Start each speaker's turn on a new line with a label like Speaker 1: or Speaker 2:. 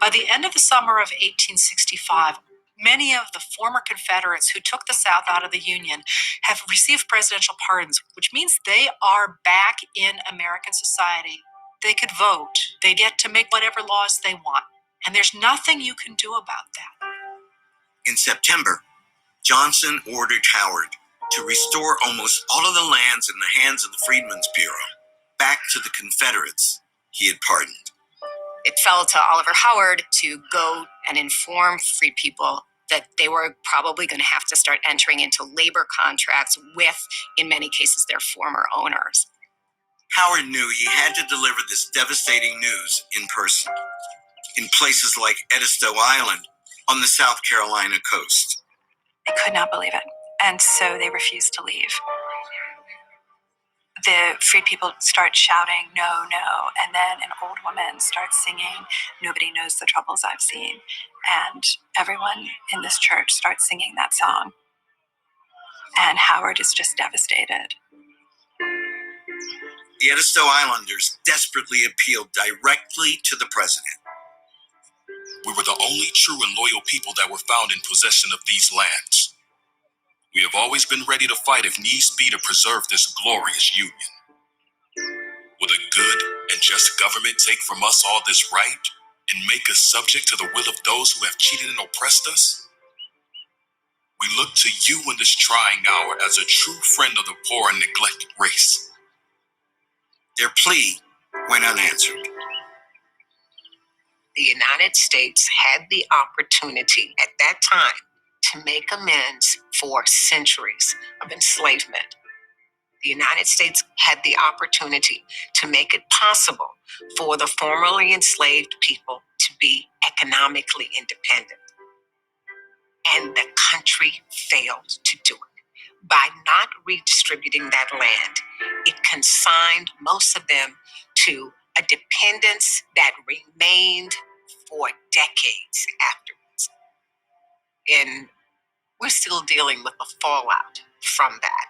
Speaker 1: By the end of the summer of 1865, many of the former Confederates who took the South out of the Union have received presidential pardons, which means they are back in American society. They could vote. They get to make whatever laws they want. And there's nothing you can do about that.
Speaker 2: In September, Johnson ordered Howard to restore almost all of the lands in the hands of the Freedmen's Bureau back to the Confederates he had pardoned.
Speaker 3: It fell to Oliver Howard to go and inform free people that they were probably going to have to start entering into labor contracts with, in many cases, their former owners.
Speaker 2: Howard knew he had to deliver this devastating news in person, in places like Edisto Island on the South Carolina coast.
Speaker 1: They could not believe it, and so they refused to leave. The freed people start shouting, "No, no," and then an old woman starts singing, "Nobody knows the troubles I've seen." And everyone in this church starts singing that song. And Howard is just devastated.
Speaker 2: The Edisto Islanders desperately appealed directly to the president.
Speaker 4: We were the only true and loyal people that were found in possession of these lands. We have always been ready to fight if needs be to preserve this glorious union. Will a good and just government take from us all this right and make us subject to the will of those who have cheated and oppressed us? We look to you in this trying hour as a true friend of the poor and neglected race.
Speaker 2: Their plea went unanswered.
Speaker 5: The United States had the opportunity at that time to make amends for centuries of enslavement. The United States had the opportunity to make it possible for the formerly enslaved people to be economically independent. And the country failed to do it. By not redistributing that land, it consigned most of them to a dependence that remained for decades afterwards. And we're still dealing with the fallout from that.